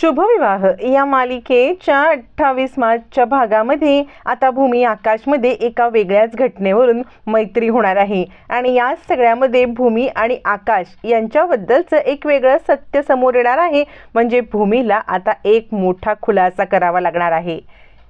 शुभविवाह या मालिकेच्या 28 मार्चच्या भागामध्ये आता भूमी आकाशमध्ये एका वेगळ्याच घटनेवरून मैत्री होणार आहे आणि या सगळ्यामध्ये भूमी आणि आकाश यांच्याबद्दलचं एक वेगळं सत्य समोर येणार आहे। म्हणजे भूमीला आता एक मोठा खुलासा करावा लागणार आहे।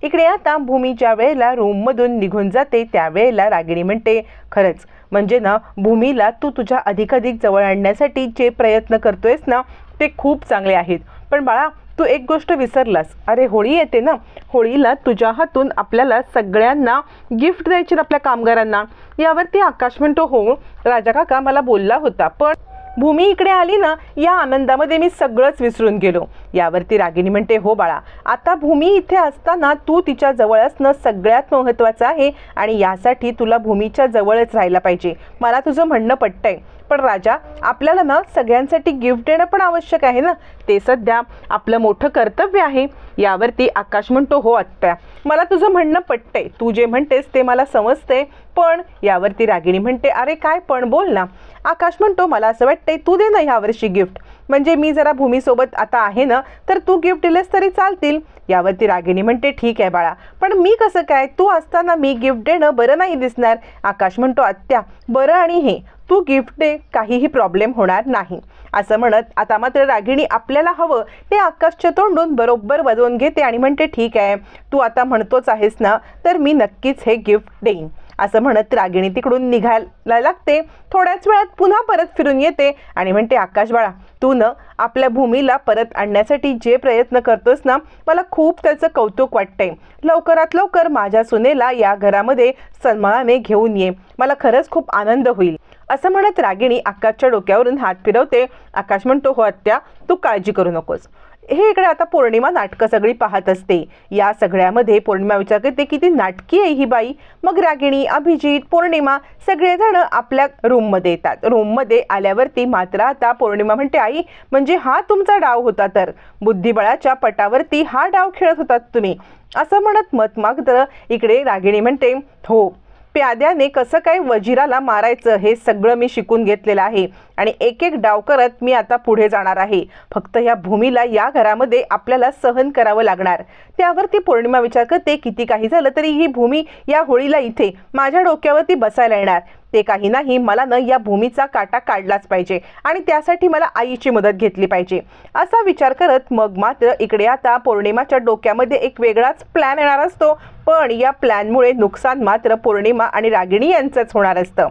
इकडे आता भूमी ज्या वेळेला रूममधून निघून जाते त्यावेळेला रागिणी म्हणते, खरंच म्हणजे ना भूमीला तू तुझ्या अधिकाधिक जवळ आणण्यासाठी जे प्रयत्न करतोयस ना ते खूप चांगले आहेत, पण बाळा तू एक गोष्ट विसरलास। अरे होळी येते ना, होळीला तुझ्या हातून आपल्याला सगळ्यांना गिफ्ट द्यायचे ना, आपल्या कामगारांना। यावरती आकाश म्हणतो, हो राजा काका मला बोलला होता, पण भूमी इकडे आली ना या आनंदामध्ये मी सगळंच विसरून गेलो। यावरती रागिणी म्हणते, हो बाळा आता भूमी इथे असताना तू तिच्या जवळ असणं सगळ्यात महत्त्वाचं आहे आणि यासाठी तुला भूमीच्या जवळच राहायला पाहिजे। मला तुझं म्हणणं पटतंय, पण राजा आपल्याला ना सगळ्यांसाठी गिफ्ट देणं पण आवश्यक आहे ना, ते सध्या आपलं मोठं कर्तव्य आहे। यावरती आकाश म्हणतो, हो आत्या मला तुझं म्हणणं पटतंय, तू जे म्हणतेस ते मला समजते, पण यावरती रागिणी म्हणते, अरे काय पण बोल ना। आकाश म्हणतो, मला असं वाटतंय तू दे ना यावर्षी गिफ्ट, म्हणजे मी जरा भूमीसोबत आता आहे ना तर तू गिफ्ट दिलेस तरी चालतील। यावरती रागिणी म्हणते, ठीक आहे बाळा, पण मी कसं काय, तू असताना मी गिफ्ट देणं बरं नाही दिसणार। आकाश म्हणतो, आत्या बरं आणि हे तू गिफ्ट दे, काहीही प्रॉब्लेम होणार नाही। असं म्हणत आता मात्र रागिणी आपल्याला हवं ते आकाशच्या तोंडून बरोबर वाजवून घेते आणि म्हणते, ठीक आहे तू आता म्हणतोच आहेस ना तर मी नक्कीच हे गिफ्ट देईन। असं म्हणत रागिणी तिकडून निघायला लागते। थोड्याच वेळात पुन्हा परत फिरून येते आणि म्हणते, आकाश बाळा तू न आपल्या भूमीला परत आणण्यासाठी जे प्रयत्न करतोस ना मला खूप त्याचं कौतुक वाटतंय। लवकरात लवकर माझ्या सुनेला या घरामध्ये सन्मानाने घेऊन ये, मला खरंच खूप आनंद होईल। असं म्हणत रागिणी आकाशच्या डोक्यावरून हात फिरवते। आकाश म्हणतो, हो आत्या तू काळजी करू नकोस। हे इकडे आता पौर्णिमा नाटकं सगळी पाहत असते। या सगळ्यामध्ये पौर्णिमा विचार करते, किती नाटकी आहे ही बाई। मग रागिणी, अभिजित, पौर्णिमा सगळेजण आपल्या रूममध्ये येतात। रूममध्ये आल्यावरती मात्र आता पौर्णिमा म्हणते, आई म्हणजे हा तुमचा डाव होता, तर बुद्धिबळाच्या पटावरती हा डाव खेळत होतात तुम्ही। असं म्हणत मत मात्र इकडे रागिणी म्हणते, हो प्याद्याने कसं काय वजिराला मारायचं हे सगळं मी शिकून घेतलेलं आहे आणि एक एक डाव करत मी आता पुढे जाणार आहे। फक्त या भूमीला या घरामध्ये आपल्याला सहन करावं लागणार। त्यावरती पौर्णिमा विचार करते, किती काही झालं तरी ही भूमी या होळीला इथे माझ्या डोक्यावरती बसायला येणार। ते काही नाही, मला न या भूमीचा काटा काढलाच पाहिजे आणि त्यासाठी मला आईची मदत घेतली पाहिजे। असा विचार करत मग मात्र इकडे आता पौर्णिमाच्या डोक्यामध्ये एक वेगळाच प्लॅन येणार असतो, पण या प्लॅनमुळे नुकसान मात्र पौर्णिमा आणि रागिणी यांचंच होणार असतं।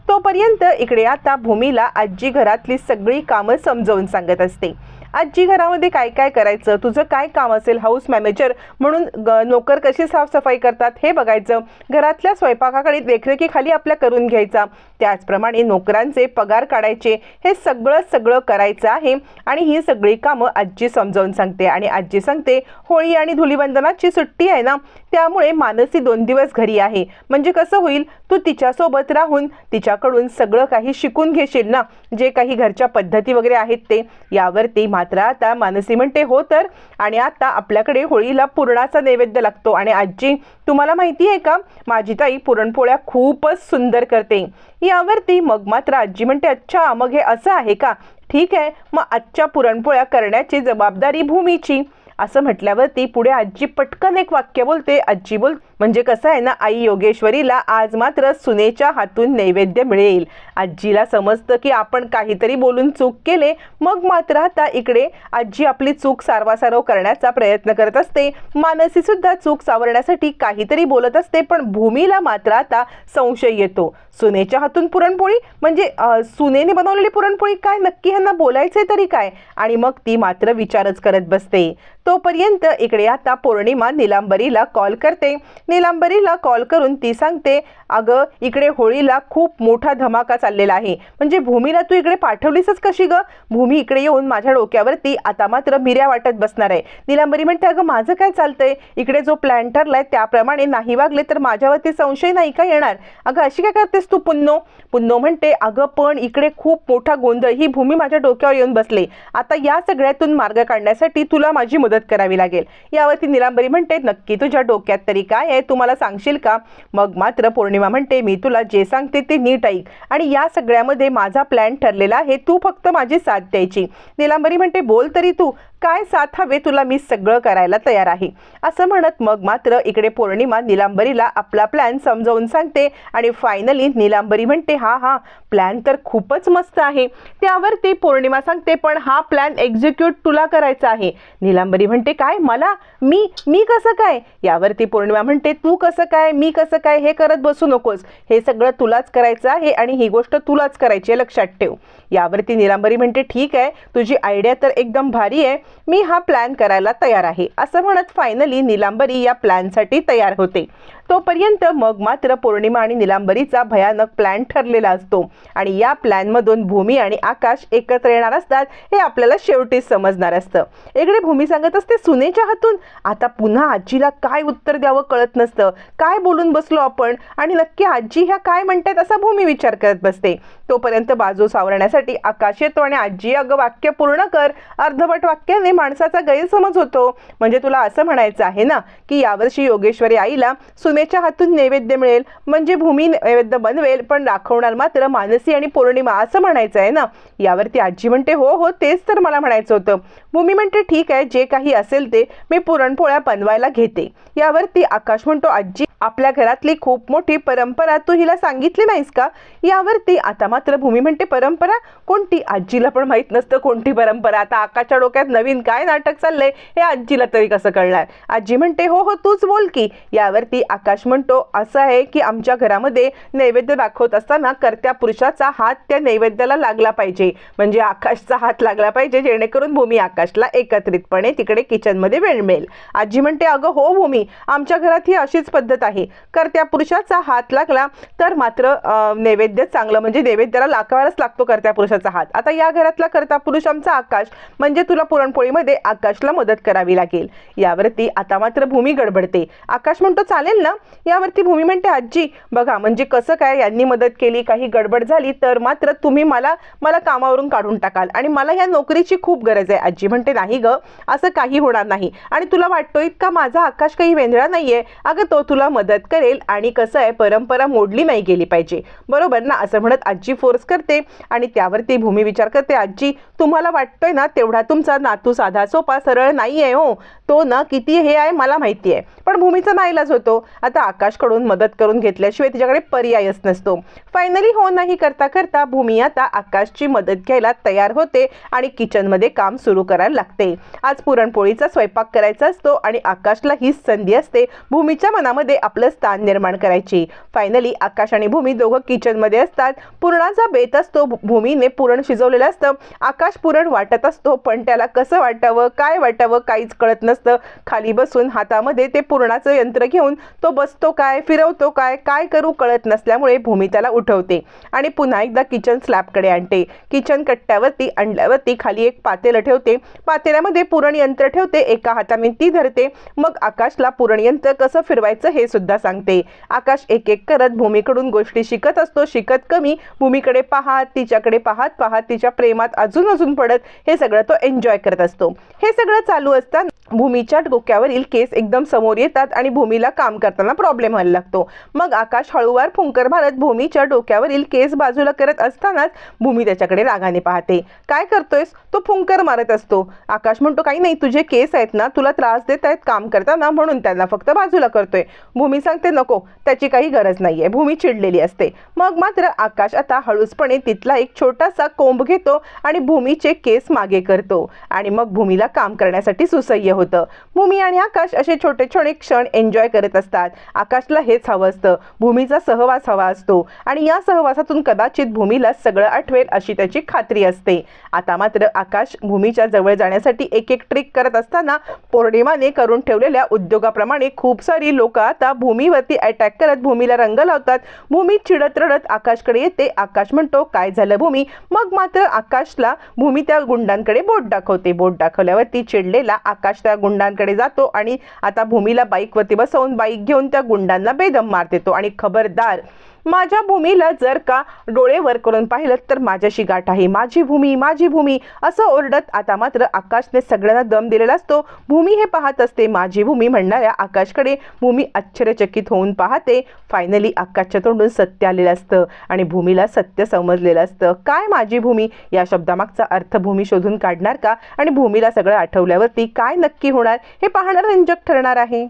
तोपर्यंत इकडे आता भूमीला आजी घरातली सगळी कामं समजावून सांगत असते। आजी घरामध्ये काय काय करायचं, तुझं काय काम असेल, हाऊस मॅनेजर म्हणून नोकर कशी साफसफाई करतात हे बघायचं, घरातल्या स्वयंपाकाकडे देखरेखीखाली आपल्या करून घ्यायचा, त्याचप्रमाणे नोकरांचे पगार काढायचे, हे सगळं करायचं आहे। आणि ही सगळी कामं आजी समजावून सांगते आणि आजी सांगते, होळी आणि धुलीवंदनाची सुट्टी आहे ना त्यामुळे मानसी 2 दिवस घरी आहे, म्हणजे कसं होईल तू तिच्यासोबत राहून तिच्याकडून सगळं काही शिकून घेशील ना, जे काही घरच्या पद्धती वगैरे आहेत ते। यावरती मात्र आता मानसी म्हणते, हो तर, आणि आता आपल्याकडे होळीला पुरणाचा नैवेद्य लागतो आणि आजी तुम्हाला माहिती आहे का माझी ताई पुरणपोळ्या खूपच सुंदर करते। यावरती मग मात्र आजी म्हणते, अच्छा मग हे असं आहे का, ठीक आहे मग आजच्या पुरणपोळ्या करण्याची जबाबदारी भूमीची। असं म्हटल्यावरती पुढे आजी पटकन एक वाक्य बोलते, आजी बोल म्हणजे कसं आहे ना आई योगेश्वरीला आज मात्र सुनेच्या हातून नैवेद्य मिळेल। आजीला समजतं की आपण काहीतरी बोलून चूक केले, मग मात्र आता इकडे आजी आपली चूक सारवासारव करण्याचा प्रयत्न करत असते। मानसी सुद्धा चूक सावरण्यासाठी काहीतरी बोलत असते, पण भूमीला मात्र आता संशय येतो। सुनेच्या हातून पुरणपोळी म्हणजे सुनेने बनवलेली पुरणपोळी, काय नक्की ह्यांना बोलायचे तरी काय, आणि मग ती मात्र विचारच करत बसते। तोपर्यंत इकडे आता पौर्णिमा नीलांबरीला कॉल करते। नीलांबरीला कॉल करून ती सांगते, अगं इकडे होळीला खूप मोठा धमाका चाललेला आहे, म्हणजे भूमीला तू इकडे पाठवलीसच कशी ग, भूमी इकडे येऊन माझ्या डोक्यावरती आता मात्र मिऱ्या वाटत बसणार आहे। नीलांबरी म्हणते, अगं माझं काय चालतंय, इकडे जो प्लॅन ठरलाय त्याप्रमाणे नाही वागले तर माझ्यावरती संशय नाही का येणार, अगं अशी काय करतेस तू पुन्नो। पुन्नो म्हणते, अगं पण इकडे खूप मोठा गोंधळ, ही भूमी माझ्या डोक्यावर येऊन बसले, आता या सगळ्यातून मार्ग काढण्यासाठी तुला माझी मदत करावी लागेल। यावरती नीलांबरी म्हणते, नक्की तुझ्या डोक्यात तरी काय आहे तू मला सांगशील का। मग मात्र पौर्णिमा म्हणते, मी तुला जे सांगते ते नीट ऐक आणि या सगळ्यामध्ये माझा प्लॅन ठरलेला आहे, तू फक्त माझी साथ द्यायची। नीलांबरी म्हणते, बोल तरी तू काय साथ हवे तुला मी सगळं करायला तयार आहे असं म्हणत मग मात्र इकडे पौर्णिमा निलांबरीला आपला प्लॅन समजावून सांगते आणि फायनली निलांबरी म्हणते हा प्लॅन तर खूपच मस्त आहे। त्यावरती पौर्णिमा सांगते पण हा प्लॅन एक्झिक्यूट तुला करायचा आहे। निलांबरी म्हणते काय मला मी कसं काय? यावरती पौर्णिमा म्हणते तू कसं काय मी कसं काय हे करत बसू नकोस, हे सगळं तुलाच करायचं आहे आणि ही गोष्ट तुलाच करायची आहे, लक्षात ठेव। यावरती निलांबरी म्हणते ठीक आहे, तुझी आयडिया तर एकदम भारी आहे, मी हा प्लॅन करायला तयार आहे असं म्हणत फायनली निलांबरी या प्लॅनसाठी तयार होते। तोपर्यंत मग मात्र पौर्णिमा आणि निलांबरीचा भयानक प्लॅन ठरलेला असतो आणि या प्लॅनमधून भूमी आणि आकाश एकत्र येणार असतात हे आपल्याला शेवटी समजणार असतं। इकडे भूमी सांगत असते सुनेच्या हातून, आता पुन्हा आजीला काय उत्तर द्यावं कळत नसतं, काय बोलून बसलो आपण आणि नक्की आजी ह्या काय म्हणतात असा भूमी विचार करत बसते। तोपर्यंत बाजू सावरण्यासाठी आकाश येतो आणि आजी अगं वाक्य पूर्ण कर, अर्धवट वाक्याने माणसाचा गैरसमज होतो। म्हणजे तुला असं म्हणायचं आहे ना की यावर्षी योगेश्वरी आईला सुनेच्या हातून नैवेद्य मिळेल, म्हणजे भूमी नैवेद्य बनवेल पण दाखवणार मात्र मानसी आणि पौर्णिमा असं म्हणायचं आहे ना। यावरती आजी म्हणते हो तेच तर मला म्हणायचं होतं। भूमी म्हणते ठीक आहे, जे काही असेल ते मी पुरणपोळ्या बनवायला घेते। यावरती आकाश म्हणतो आजी आपल्या घरातली खूप मोठी परंपरा तू हिला सांगितली नाहीस का? यावरती आता मात्र भूमी म्हणते परंपरा कोणती? आजीला पण माहित नसतं कोणती परंपरा। आता आकाशच्या डोक्यात नवीन काय नाटक चाललंय हे आजीला तरी कसं कळणार? आजी म्हणते हो तूच बोल की। यावरती आकाश म्हणतो असं आहे की आमच्या घरामध्ये नैवेद्य दाखवत असताना कर्त्या पुरुषाचा हात त्या नैवेद्याला लागला पाहिजे, म्हणजे आकाशचा हात लागला पाहिजे, जेणेकरून भूमी आकाशला एकत्रितपणे तिकडे किचनमध्ये वेळ मिळेल। आजी म्हणते अगं हो भूमी, आमच्या घरात ही अशीच पद्धत आहे, कर्त्या पुरुषाचा हात लागला तर मात्र नैवेद्य चांगलं, म्हणजे नैवेद्याला लागावाच लागतो कर्त्या पुरुषाचा हात। आता या घरातला कर्ता पुरुष आमचा आकाश, म्हणजे तुला पुरणपोळीमध्ये आकाशला मदत करावी लागेल। यावरती आता मात्र भूमी गडबडते। आकाश म्हणतो चालेल ना? यावरती भूमी म्हणते आजी बघा म्हणजे कसं काय, यांनी मदत केली काही गडबड झाली तर मात्र तुम्ही मला कामावरून काढून टाकाल आणि मला या नोकरीची खूप गरज आहे। आजी म्हणते नाही ग, असं काही होणार नाही आणि तुला वाटतोय का माझा आकाश काही वेंधळा नाहीये, अगं तो तुला मदत करेल आणि कसं आहे परंपरा मोडली नाही गेली पाहिजे, बरोबर ना? असं म्हणत आजी फोर्स करते आणि त्यावरती भूमी विचार करते आजी तुम्हाला वाटतोय ना तेवढा तुमचा नातू साधा सोपा सरळ नाहीये हो, तो ना किती हे आहे मला माहिती आहे। पण भूमीचा नाईलाज होतो, आता आकाशकडून मदत करून घेतल्याशिवाय तिच्याकडे पर्यायच नसतो। फायनली हो नाही करता करता भूमी आता आकाशची मदत घ्यायला तयार होते आणि किचनमध्ये काम सुरू करायला लागते। आज पुरणपोळीचा स्वयंपाक करायचा असतो आणि आकाशला ही संधी असते भूमीच्या मनामध्ये आपलं स्थान निर्माण करायची। फायनली आकाश आणि भूमी दोघं किचनमध्ये असतात। पुरणाचा बेत असतो, भूमीने पुरण शिजवलेलं असतं, आकाश पुरण वाटत असतो पण त्याला कसं वाटावं काय वाटावं काहीच कळत नसतं। खाली बसून हातामध्ये ते पुरणाचं यंत्र घेऊन तो बसतो काय फिरवतो काय करू कळत नसल्यामुळे भूमी त्याला उठवते आणि पुन्हा एकदा किचन स्लॅबकडे आणते। किचन कट्ट्यावरती आणल्यावरती खाली एक पातेलं ठेवते, पातेल्यामध्ये पुरण यंत्र ठेवते, एका हाताने ती धरते, मग आकाशला पुरण यंत्र कसं फिरवायचं हे सुद्धा सांगते। आकाश एक एक करत भूमीकडून गोष्टी शिकत असतो, शिकत कमी, भूमीकडे पाहत तिच्याकडे पाहत तिच्या प्रेमात अजून पडत हे सगळं तो एन्जॉय करत असतो। हे सगळं चालू असताना भूमीच्या डोक्यावरील केस एकदम समोर येतात आणि भूमीला काम करताना प्रॉब्लेम व्हायला लागतो। मग आकाश हळूवार फुंकर मारत भूमीच्या डोक्यावरील केस बाजूला करत असतानाच भूमी त्याच्याकडे रागाने पाहते। काय करतोयस? तो फुंकर मारत असतो। आकाश म्हणतो काही नाही, तुझे केस आहेत ना तुला त्रास देत आहेत काम करताना म्हणून त्यांना फक्त बाजूला करतोय। भूमी सांगते नको, त्याची काही गरज नाहीये। भूमी चिडलेली असते। मग मात्र आकाश आता हळूचपणे तिथला एक छोटासा कोंब घेतो आणि भूमीचे केस मागे करतो आणि मग भूमीला काम करण्यासाठी सुसह्य होतं। भूमी आणि आकाश असे छोटे छोटे क्षण एन्जॉय करत असतात। आकाशला हेच हवं असतं, भूमीचा सहवास हवा असतो आणि या सहवासातून कदाचित भूमीला सगळं आठवेल अशी त्याची खात्री असते। आता मात्र आकाश भूमीच्या जवळ जाण्यासाठी एक एक ट्रिक करत असताना पौर्णिमाने करून ठेवलेल्या उद्योगाप्रमाणे खूप सारी लोक आता भूमीवरती अटॅक करत भूमीला रंग लावतात। भूमी चिडत रडत आकाशकडे येते। आकाश म्हणतो काय झालं भूमी? मग मात्र आकाशला भूमी त्या गुंडांकडे बोट दाखवते। बोट दाखवल्यावरती चिडलेला आकाश त्या गुंडांकडे जातो आणि आता भूमीला बाईकवरती बसवून बाईक घेऊन त्या गुंडांना बेदम मार देतो आणि खबरदार माझ्या भूमीला जर का डोळे वर करून पाहिलं तर माझ्याशी गाठ आहे, माझी भूमी माझी भूमी असं ओरडत आता मात्र आकाशने सगळ्यांना दम दिलेला असतो। भूमी हे पाहत असते माझी भूमी म्हणणाऱ्या आकाशकडे। भूमी आश्चर्यचकित होऊन पाहते। फायनली आकाशच्या तोंडून सत्य आलेलं असतं आणि भूमीला सत्य समजलेलं असतं। काय माझी भूमी या शब्दामागचा अर्थ भूमी शोधून काढणार का आणि भूमीला सगळं आठवल्यावरती काय नक्की होणार हे पाहणं रंजक ठरणार आहे।